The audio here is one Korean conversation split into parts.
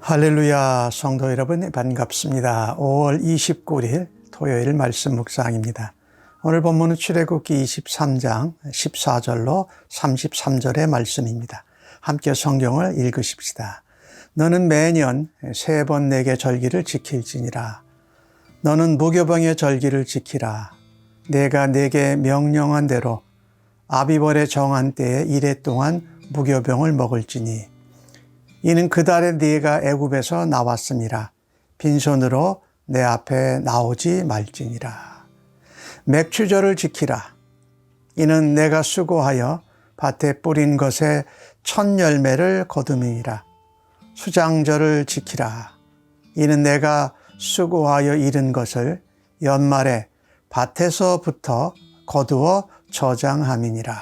할렐루야, 성도 여러분 반갑습니다. 5월 29일 토요일 말씀 묵상입니다. 오늘 본문은 출애굽기 23장 14절로 33절의 말씀입니다. 함께 성경을 읽으십시다. 너는 매년 3번 내게 절기를 지킬지니라. 너는 무교병의 절기를 지키라. 내가 내게 명령한 대로 아비벌의 정한 때에 이래 동안 무교병을 먹을지니 이는 그 달에 네가 애굽에서 나왔음이라. 빈손으로 내 앞에 나오지 말지니라. 맥추절을 지키라. 이는 내가 수고하여 밭에 뿌린 것에 첫 열매를 거둠이니라. 수장절을 지키라. 이는 내가 수고하여 이른 것을 연말에 밭에서부터 거두어 저장함이니라.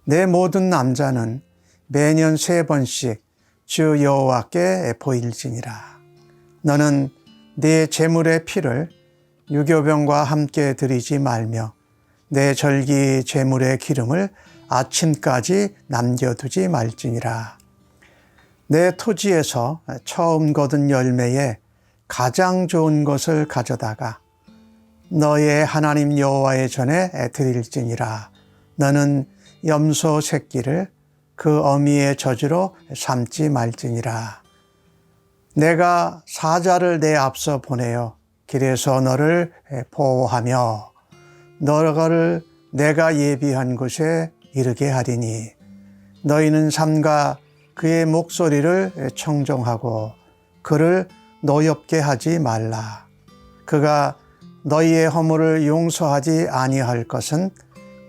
내 모든 남자는 매년 3번씩 주 여호와께 보일지니라. 너는 네 제물의 피를 유교병과 함께 드리지 말며 내 절기 제물의 기름을 아침까지 남겨두지 말지니라. 내 토지에서 처음 거둔 열매에 가장 좋은 것을 가져다가 너의 하나님 여호와의 전에 드릴지니라. 너는 염소 새끼를 그 어미의 저주로 삼지 말지니라. 내가 사자를 내 앞서 보내어 길에서 너를 보호하며 너를 내가 예비한 곳에 이르게 하리니 너희는 삼가 그의 목소리를 청종하고 그를 노엽게 하지 말라. 그가 너희의 허물을 용서하지 아니할 것은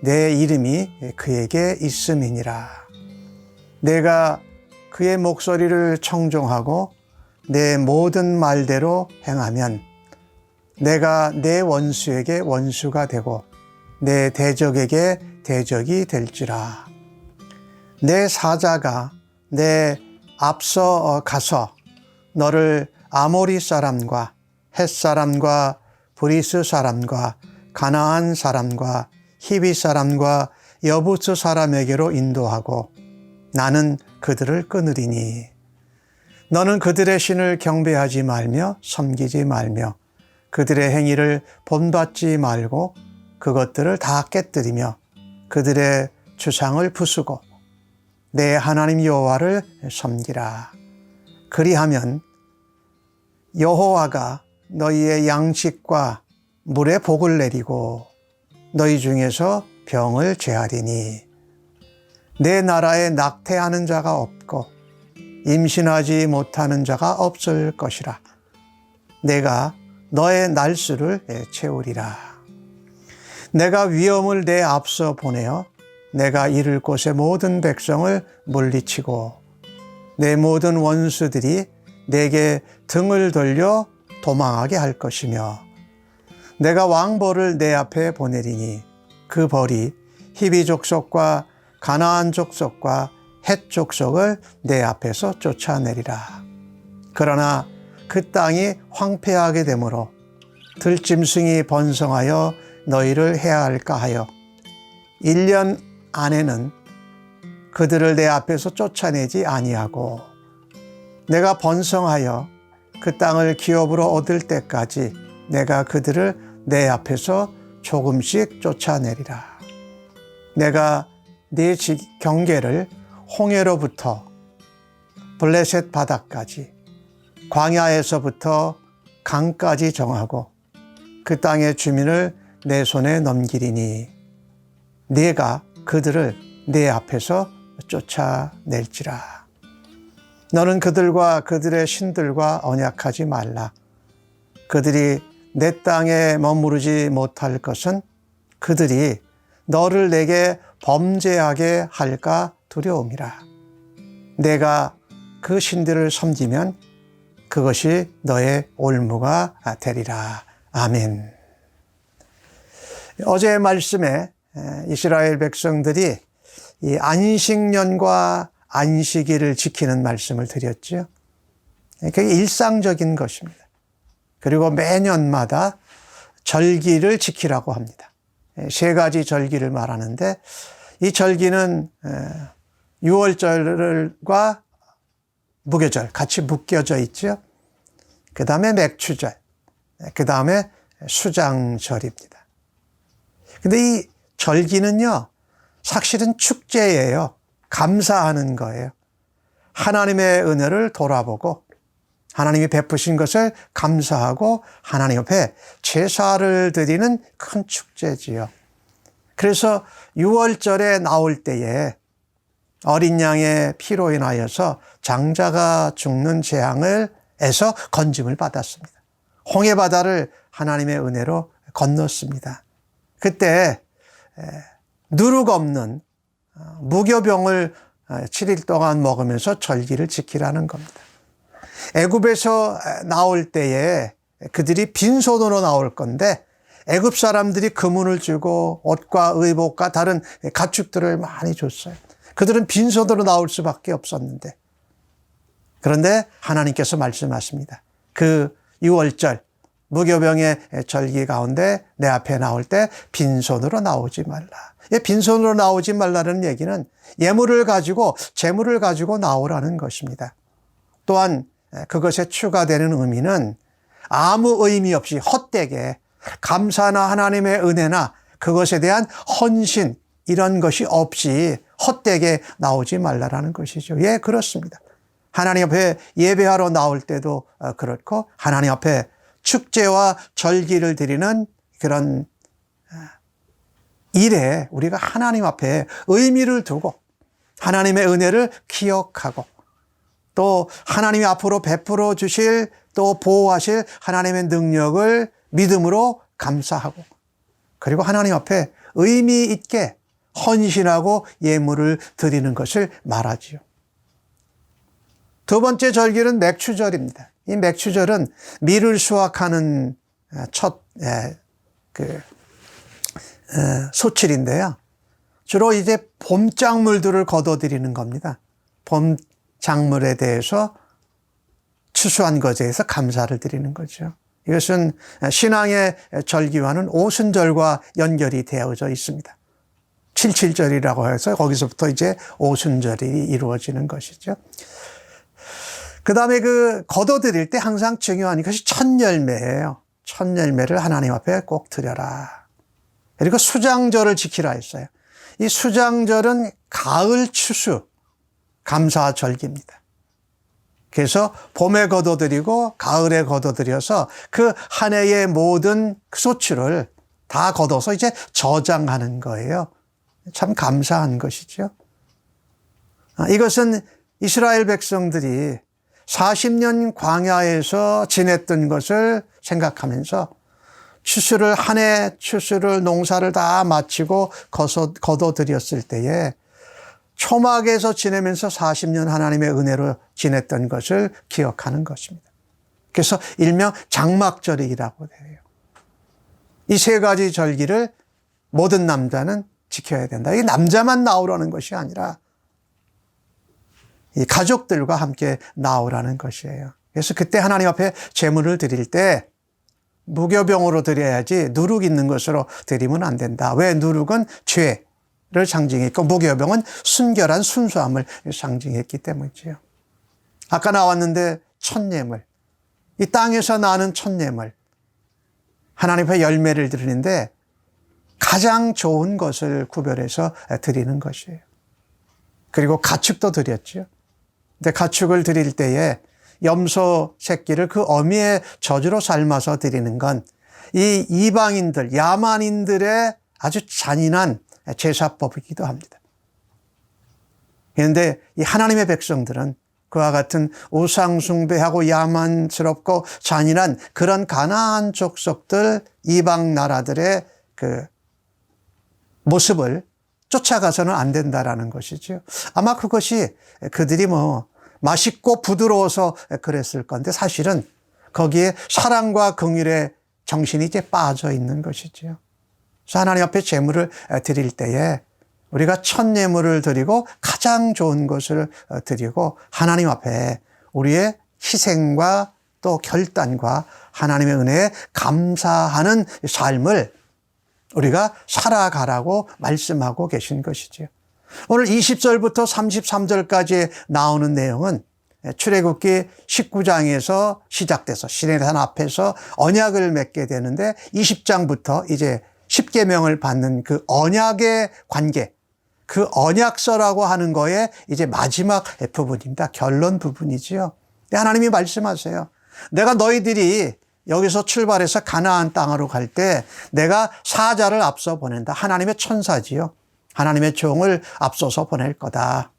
내 이름이 그에게 있음이니라. 내가 그의 목소리를 청종하고 내 모든 말대로 행하면 내가 내 원수에게 원수가 되고 내 대적에게 대적이 될지라. 내 사자가 내 앞서 가서 너를 아모리 사람과 헷 사람과 브리스 사람과 가나안 사람과 히비 사람과 여부스 사람에게로 인도하고 나는 그들을 끊으리니 너는 그들의 신을 경배하지 말며 섬기지 말며 그들의 행위를 본받지 말고 그것들을 다 깨뜨리며 그들의 주상을 부수고 내 하나님 여호와를 섬기라. 그리하면 여호와가 너희의 양식과 물에 복을 내리고 너희 중에서 병을 제하리니 내 나라에 낙태하는 자가 없고 임신하지 못하는 자가 없을 것이라. 내가 너의 날수를 채우리라. 내가 위험을 내 앞서 보내어 내가 이를 곳의 모든 백성을 물리치고 내 모든 원수들이 내게 등을 돌려 도망하게 할 것이며 내가 왕벌을 내 앞에 보내리니 그 벌이 히비 족속과 가나안 족속과 헷 족속을 내 앞에서 쫓아내리라. 그러나 그 땅이 황폐하게 되므로 들짐승이 번성하여 너희를 해할까 하여 1년 안에는 그들을 내 앞에서 쫓아내지 아니하고 내가 번성하여 그 땅을 기업으로 얻을 때까지 내가 그들을 내 앞에서 조금씩 쫓아내리라. 내가 네 경계를 홍해로부터 블레셋 바다까지 광야에서부터 강까지 정하고 그 땅의 주민을 내 손에 넘기리니 네가 그들을 내 앞에서 쫓아낼지라. 너는 그들과 그들의 신들과 언약하지 말라. 그들이 내 땅에 머무르지 못할 것은 그들이 너를 내게 범죄하게 할까 두려움이라. 내가 그 신들을 섬기면 그것이 너의 올무가 되리라. 아멘. 어제의 말씀에 이스라엘 백성들이 이 안식년과 안식일을 지키는 말씀을 드렸죠. 그게 일상적인 것입니다. 그리고 매년마다 절기를 지키라고 합니다. 3가지 절기를 말하는데 이 절기는 6월절과 무교절 같이 묶여져 있죠. 그 다음에 맥추절, 그 다음에 수장절입니다. 근데 이 절기는요, 사실은 축제예요. 감사하는 거예요. 하나님의 은혜를 돌아보고 하나님이 베푸신 것을 감사하고 하나님 앞에 제사를 드리는 큰 축제지요. 그래서 6월절에 나올 때에 어린 양의 피로 인하여서 장자가 죽는 재앙에서 건짐을 받았습니다. 홍해바다를 하나님의 은혜로 건넜습니다. 그때 누룩 없는 무교병을 7일 동안 먹으면서 절기를 지키라는 겁니다. 애굽에서 나올 때에 그들이 빈손으로 나올 건데 애굽 사람들이 금은을 주고 옷과 의복과 다른 가축들을 많이 줬어요. 그들은 빈손으로 나올 수밖에 없었는데, 그런데 하나님께서 말씀하십니다. 그 6월절 무교병의 절기 가운데 내 앞에 나올 때 빈손으로 나오지 말라. 빈손으로 나오지 말라는 얘기는 예물을 가지고 재물을 가지고 나오라는 것입니다. 또한 그것에 추가되는 의미는 아무 의미 없이 헛되게 감사나 하나님의 은혜나 그것에 대한 헌신 이런 것이 없이 헛되게 나오지 말라라는 것이죠. 예, 그렇습니다. 하나님 앞에 예배하러 나올 때도 그렇고 하나님 앞에 축제와 절기를 드리는 그런 일에 우리가 하나님 앞에 의미를 두고 하나님의 은혜를 기억하고 또 하나님이 앞으로 베풀어 주실 또 보호하실 하나님의 능력을 믿음으로 감사하고 그리고 하나님 앞에 의미 있게 헌신하고 예물을 드리는 것을 말하지요. 두 번째 절기는 맥추절입니다. 이 맥추절은 밀을 수확하는 첫 소칠인데요. 주로 이제 봄 작물들을 거둬들이는 겁니다. 봄 작물에 대해서 추수한 것에 대해서 감사를 드리는 거죠. 이것은 신앙의 절기와는 오순절과 연결이 되어져 있습니다. 칠칠절이라고 해서 거기서부터 이제 오순절이 이루어지는 것이죠. 그 다음에 거둬들일 때 항상 중요한 것이 첫 열매예요. 첫 열매를 하나님 앞에 꼭 드려라. 그리고 수장절을 지키라 했어요. 이 수장절은 가을 추수 감사절기입니다. 그래서 봄에 거둬들이고 가을에 거둬들여서 그 한 해의 모든 소출을 다 걷어서 이제 저장하는 거예요. 참 감사한 것이죠. 이것은 이스라엘 백성들이 40년 광야에서 지냈던 것을 생각하면서 추수를 한 해 추수를 농사를 다 마치고 거둬들였을 때에 초막에서 지내면서 40년 하나님의 은혜로 지냈던 것을 기억하는 것입니다. 그래서 일명 장막절이라고 해요. 이 세 가지 절기를 모든 남자는 지켜야 된다. 이게 남자만 나오라는 것이 아니라 이 가족들과 함께 나오라는 것이에요. 그래서 그때 하나님 앞에 제물을 드릴 때 무교병으로 드려야지 누룩 있는 것으로 드리면 안 된다. 왜? 누룩은 죄를 상징했고 무교병은 순결한 순수함을 상징했기 때문이지요. 아까 나왔는데 첫 예물, 이 땅에서 나는 첫 예물, 하나님 앞에 열매를 드리는데 가장 좋은 것을 구별해서 드리는 것이에요. 그리고 가축도 드렸죠. 근데 가축을 드릴 때에 염소 새끼를 그 어미의 젖으로 삶아서 드리는 건 이 이방인들, 야만인들의 아주 잔인한 제사법이기도 합니다. 그런데 이 하나님의 백성들은 그와 같은 우상숭배하고 야만스럽고 잔인한 그런 가나안 족속들, 이방 나라들의 그 모습을 쫓아가서는 안 된다라는 것이죠. 아마 그것이 그들이 맛있고 부드러워서 그랬을 건데 사실은 거기에 사랑과 긍휼의 정신이 이제 빠져 있는 것이죠. 그래서 하나님 앞에 제물을 드릴 때에 우리가 첫 예물을 드리고 가장 좋은 것을 드리고 하나님 앞에 우리의 희생과 또 결단과 하나님의 은혜에 감사하는 삶을 우리가 살아가라고 말씀하고 계신 것이지요. 오늘 20절부터 33절까지 나오는 내용은 출애굽기 19장에서 시작돼서 시내산 앞에서 언약을 맺게 되는데 20장부터 이제 10계명을 받는 그 언약의 관계, 그 언약서라고 하는 거에 이제 마지막 부분입니다. 결론 부분이지요. 하나님이 말씀하세요. 내가 너희들이 여기서 출발해서 가나안 땅으로 갈 때 내가 사자를 앞서 보낸다. 하나님의 천사지요. 하나님의 종을 앞서서 보낼 거다.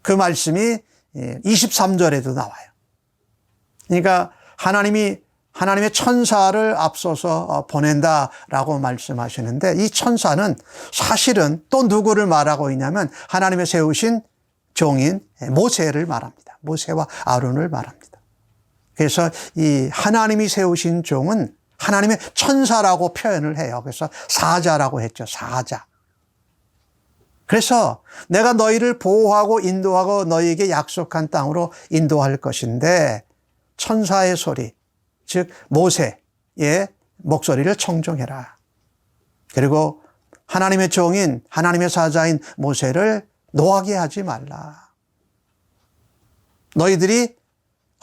그 말씀이 23절에도 나와요. 그러니까 하나님의 천사를 앞서서 보낸다라고 말씀하시는데 이 천사는 사실은 또 누구를 말하고 있냐면 하나님의 세우신 종인 모세를 말합니다. 모세와 아론을 말합니다. 그래서 이 하나님이 세우신 종은 하나님의 천사라고 표현을 해요. 그래서 사자라고 했죠. 사자. 그래서 내가 너희를 보호하고 인도하고 너희에게 약속한 땅으로 인도할 것인데 천사의 소리, 즉 모세의 목소리를 청종해라. 그리고 하나님의 종인 하나님의 사자인 모세를 노하게 하지 말라. 너희들이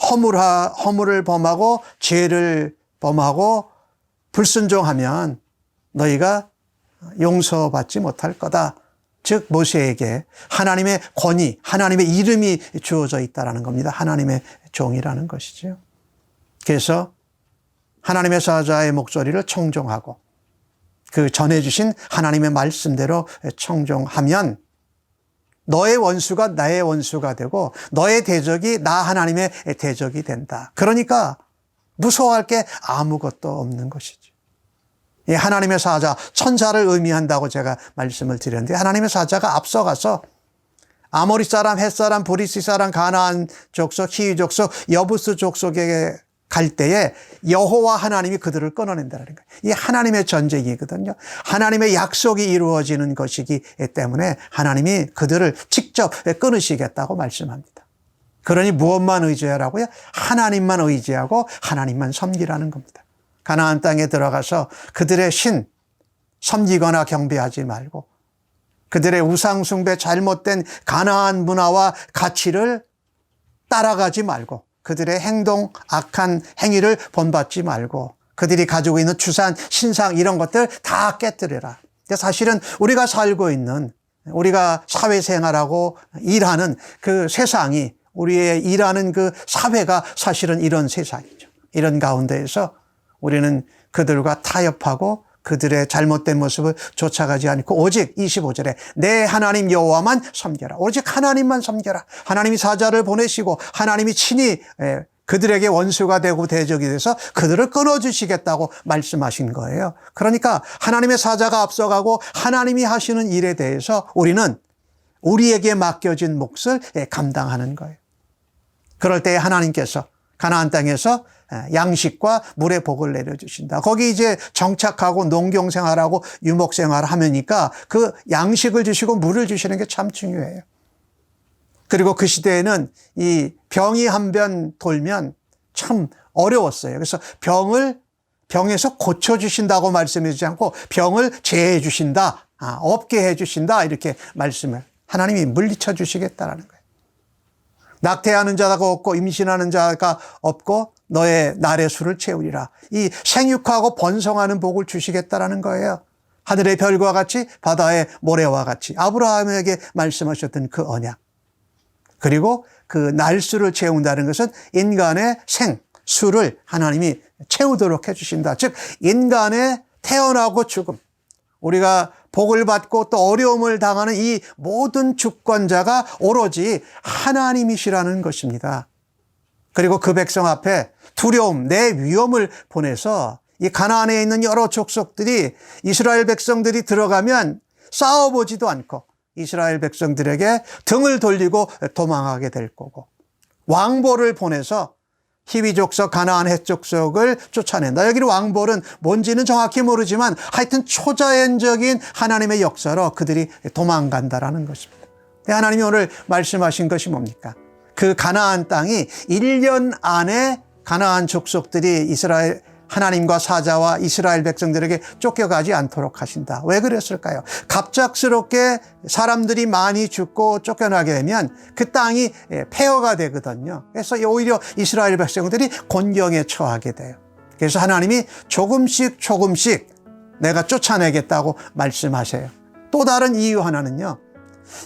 허물을 범하고 죄를 범하고 불순종하면 너희가 용서받지 못할 거다. 즉 모세에게 하나님의 권위, 하나님의 이름이 주어져 있다는 겁니다. 하나님의 종이라는 것이죠. 그래서 하나님의 사자의 목소리를 청종하고 그 전해주신 하나님의 말씀대로 청종하면 너의 원수가 나의 원수가 되고 너의 대적이 나 하나님의 대적이 된다. 그러니까 무서워할 게 아무것도 없는 것이죠. 이 하나님의 사자, 천사를 의미한다고 제가 말씀을 드렸는데 하나님의 사자가 앞서가서 아모리 사람, 헷 사람, 브리스 사람, 가나안 족속, 히위 족속, 여부스 족속에게 갈 때에 여호와 하나님이 그들을 끊어낸다는 거예요. 이 하나님의 전쟁이거든요. 하나님의 약속이 이루어지는 것이기 때문에 하나님이 그들을 직접 끊으시겠다고 말씀합니다. 그러니 무엇만 의지하라고요? 하나님만 의지하고 하나님만 섬기라는 겁니다. 가나안 땅에 들어가서 그들의 신 섬기거나 경배하지 말고 그들의 우상 숭배 잘못된 가나안 문화와 가치를 따라가지 말고 그들의 행동, 악한 행위를 본받지 말고 그들이 가지고 있는 주산, 신상 이런 것들 다 깨뜨려라. 근데 사실은 우리가 살고 있는 우리가 사회생활하고 일하는 그 세상이 우리의 일하는 그 사회가 사실은 이런 세상이죠. 이런 가운데에서 우리는 그들과 타협하고 그들의 잘못된 모습을 쫓아가지 않고 오직 25절에 내 하나님 여호와만 섬겨라. 오직 하나님만 섬겨라. 하나님이 사자를 보내시고 하나님이 친히 그들에게 원수가 되고 대적이 돼서 그들을 끊어주시겠다고 말씀하신 거예요. 그러니까 하나님의 사자가 앞서가고 하나님이 하시는 일에 대해서 우리는 우리에게 맡겨진 몫을 감당하는 거예요. 그럴 때 하나님께서 가나안 땅에서 양식과 물의 복을 내려주신다. 거기 이제 정착하고 농경생활하고 유목생활을 하면니까 그 양식을 주시고 물을 주시는 게 참 중요해요. 그리고 그 시대에는 이 병이 한 번 돌면 참 어려웠어요. 그래서 병에서 고쳐주신다고 말씀해 주지 않고 병을 제해 주신다, 없게 해 주신다 이렇게 말씀을 하나님이 물리쳐 주시겠다라는 거예요. 낙태하는 자가 없고 임신하는 자가 없고 너의 날의 수를 채우리라. 이 생육하고 번성하는 복을 주시겠다라는 거예요. 하늘의 별과 같이 바다의 모래와 같이 아브라함에게 말씀하셨던 그 언약. 그리고 그 날수를 채운다는 것은 인간의 수를 하나님이 채우도록 해주신다. 즉 인간의 태어나고 죽음, 우리가 복을 받고 또 어려움을 당하는 이 모든 주권자가 오로지 하나님이시라는 것입니다. 그리고 그 백성 앞에 두려움, 내 위험을 보내서 이 가나안에 있는 여러 족속들이 이스라엘 백성들이 들어가면 싸워보지도 않고 이스라엘 백성들에게 등을 돌리고 도망하게 될 거고 왕볼을 보내서 히위 족속, 가나안 헷 족속을 쫓아낸다. 여기는 왕볼은 뭔지는 정확히 모르지만 하여튼 초자연적인 하나님의 역사로 그들이 도망간다라는 것입니다. 하나님이 오늘 말씀하신 것이 뭡니까? 그 가나안 땅이 1년 안에 가나안 족속들이 이스라엘 하나님과 사자와 이스라엘 백성들에게 쫓겨가지 않도록 하신다. 왜 그랬을까요? 갑작스럽게 사람들이 많이 죽고 쫓겨나게 되면 그 땅이 폐허가 되거든요. 그래서 오히려 이스라엘 백성들이 곤경에 처하게 돼요. 그래서 하나님이 조금씩 내가 쫓아내겠다고 말씀하세요. 또 다른 이유 하나는요,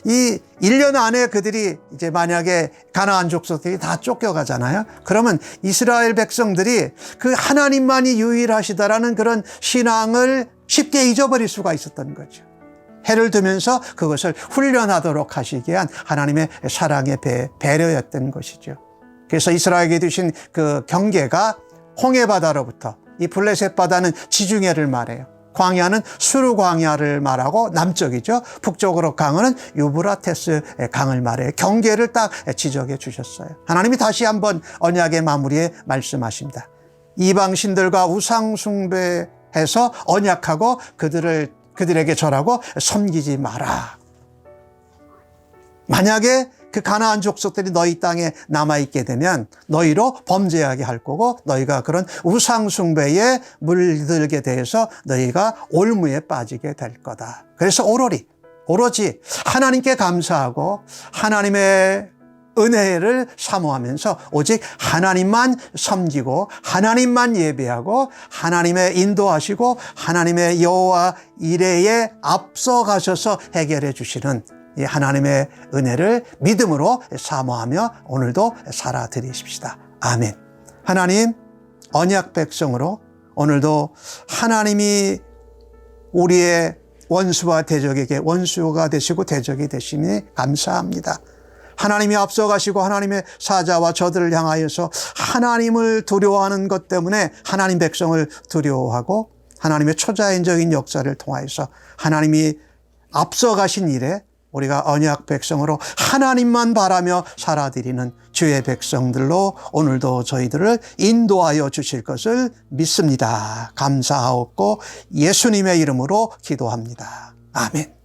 이 1년 안에 그들이 이제 만약에 가나안 족속들이 다 쫓겨가잖아요. 그러면 이스라엘 백성들이 그 하나님만이 유일하시다라는 그런 신앙을 쉽게 잊어버릴 수가 있었던 거죠. 해를 두면서 그것을 훈련하도록 하시기 위한 하나님의 사랑의 배려였던 것이죠. 그래서 이스라엘에게 주신 그 경계가 홍해바다로부터 이 블레셋 바다는 지중해를 말해요. 광야는 수르 광야를 말하고 남쪽이죠. 북쪽으로 강은 유브라테스 강을 말해요. 경계를 딱 지적해 주셨어요. 하나님이 다시 한번 언약의 마무리에 말씀하십니다. 이방 신들과 우상 숭배해서 언약하고 그들에게 절하고 섬기지 마라. 만약에 그 가나안 족속들이 너희 땅에 남아있게 되면 너희로 범죄하게 할 거고, 너희가 그런 우상 숭배에 물들게 돼서 너희가 올무에 빠지게 될 거다. 그래서 오로지 하나님께 감사하고 하나님의 은혜를 사모하면서 오직 하나님만 섬기고 하나님만 예배하고 하나님의 인도하시고 하나님의 여호와 이레에 앞서가셔서 해결해 주시는 이 하나님의 은혜를 믿음으로 사모하며 오늘도 살아드리십시다. 아멘. 하나님, 언약 백성으로 오늘도 하나님이 우리의 원수와 대적에게 원수가 되시고 대적이 되시니 감사합니다. 하나님이 앞서가시고 하나님의 사자와 저들을 향하여서 하나님을 두려워하는 것 때문에 하나님 백성을 두려워하고 하나님의 초자연적인 역사를 통하여서 하나님이 앞서가신 일에 우리가 언약 백성으로 하나님만 바라며 살아드리는 주의 백성들로 오늘도 저희들을 인도하여 주실 것을 믿습니다. 감사하옵고 예수님의 이름으로 기도합니다. 아멘.